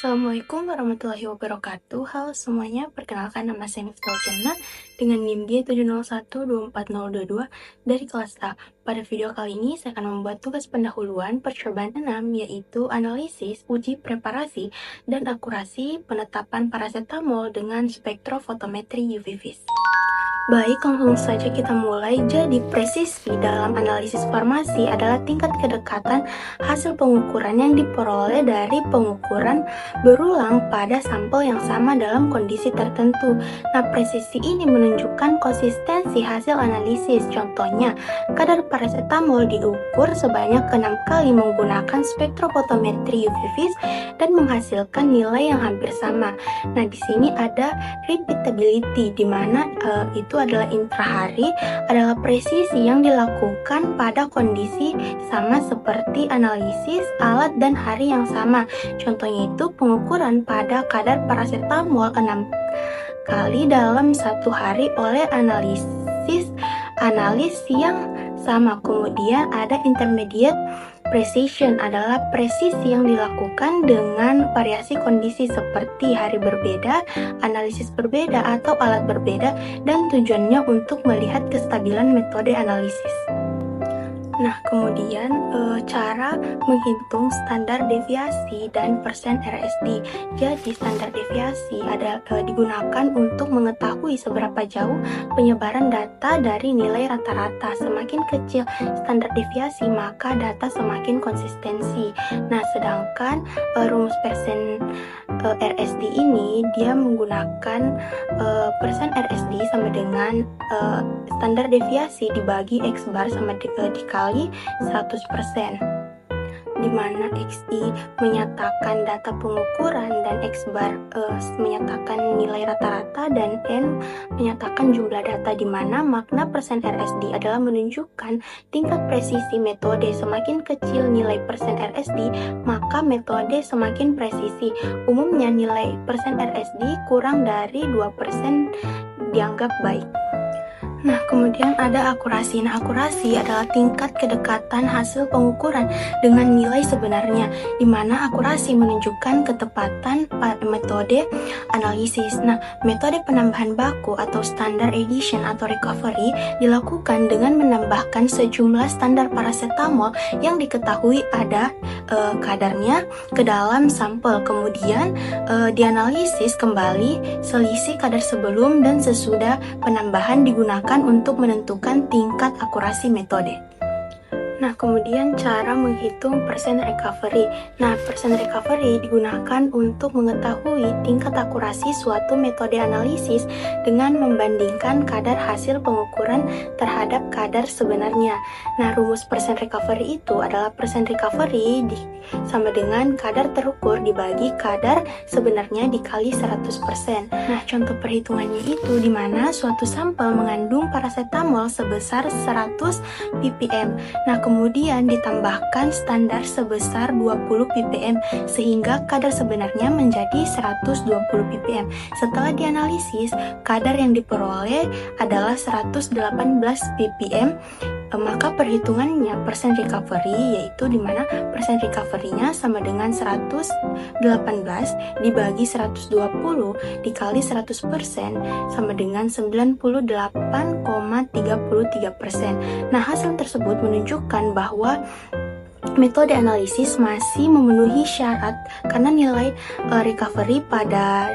Assalamualaikum warahmatullahi wabarakatuh. Halo semuanya, perkenalkan nama saya Miftah Jannah dengan NIM G7012422 dari kelas A. Pada video kali ini saya akan membuat tugas pendahuluan percobaan 6, yaitu analisis, uji preparasi, dan akurasi penetapan paracetamol dengan spektrofotometri UV vis. Baik, langsung saja kita mulai. Jadi, presisi dalam analisis farmasi adalah tingkat kedekatan hasil pengukuran yang diperoleh dari pengukuran berulang pada sampel yang sama dalam kondisi tertentu. Nah, presisi ini menunjukkan konsistensi hasil analisis. Contohnya, kadar paracetamol diukur sebanyak 6 kali menggunakan spektrofotometri UV vis dan menghasilkan nilai yang hampir sama. Nah, di sini ada repeatability, di mana itu adalah intrahari, adalah presisi yang dilakukan pada kondisi sama seperti analisis alat dan hari yang sama. Contohnya itu pengukuran pada kadar paracetamol 6 kali dalam satu hari oleh analis yang sama. Kemudian ada intermediate precision, adalah presisi yang dilakukan dengan variasi kondisi seperti hari berbeda, analisis berbeda, atau alat berbeda, dan tujuannya untuk melihat kestabilan metode analisis. Nah, kemudian cara menghitung standar deviasi dan persen RSD. Jadi, standar deviasi digunakan untuk mengetahui seberapa jauh penyebaran data dari nilai rata-rata. Semakin kecil standar deviasi, maka data semakin konsistensi. Nah, sedangkan rumus persen RSD ini dia menggunakan persen RSD sama dengan standar deviasi dibagi X bar sama dikali 100%, di mana XI menyatakan data pengukuran dan X bar menyatakan nilai rata-rata dan N menyatakan jumlah data, di mana makna persen RSD adalah menunjukkan tingkat presisi metode. Semakin kecil nilai persen RSD, maka metode semakin presisi. Umumnya nilai persen RSD kurang dari 2% dianggap baik. Nah, kemudian ada akurasi. Nah, akurasi adalah tingkat kedekatan hasil pengukuran dengan nilai sebenarnya, di mana akurasi menunjukkan ketepatan pada metode analisis. Nah, metode penambahan baku atau standard addition atau recovery dilakukan dengan menambahkan sejumlah standar paracetamol yang diketahui ada kadarnya ke dalam sampel. Kemudian dianalisis kembali selisih kadar sebelum dan sesudah penambahan digunakan untuk menentukan tingkat akurasi metode. Nah, kemudian cara menghitung persen recovery. Nah, persen recovery digunakan untuk mengetahui tingkat akurasi suatu metode analisis dengan membandingkan kadar hasil pengukuran terhadap kadar sebenarnya. Nah, rumus persen recovery itu adalah persen recovery sama dengan kadar terukur dibagi kadar sebenarnya dikali 100%. Nah, contoh perhitungannya itu di mana suatu sampel mengandung paracetamol sebesar 100 ppm. Nah, kemudian ditambahkan standar sebesar 20 ppm sehingga kadar sebenarnya menjadi 120 ppm. Setelah dianalisis, kadar yang diperoleh adalah 118 ppm. Maka perhitungannya persen recovery, yaitu dimana persen recovery-nya sama dengan 118 dibagi 120 dikali 100% sama dengan 98,33%. Nah, hasil tersebut menunjukkan bahwa metode analisis masih memenuhi syarat karena nilai recovery berada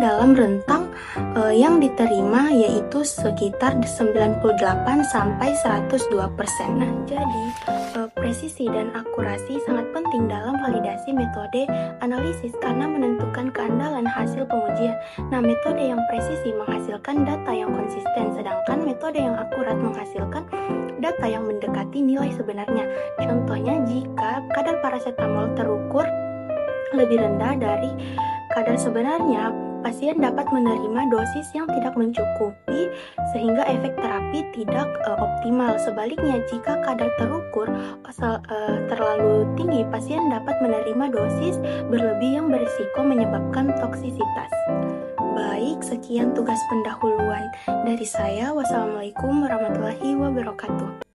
dalam rentang yang diterima, yaitu sekitar 98 sampai 102%. Nah, jadi presisi dan akurasi sangat penting dalam validasi metode analisis karena menentukan keandalan hasil pengujian. Nah, metode yang presisi menghasilkan data yang konsisten, sedangkan metode yang akurat menghasilkan data yang mendekati nilai sebenarnya. Contohnya, jika kadar paracetamol terukur lebih rendah dari kadar sebenarnya, pasien dapat menerima dosis yang tidak mencukupi sehingga efek terapi tidak optimal. Sebaliknya, jika kadar terukur terlalu tinggi, pasien dapat menerima dosis berlebih yang berisiko menyebabkan toksisitas. Baik, sekian tugas pendahuluan dari saya. Wassalamualaikum warahmatullahi wabarakatuh.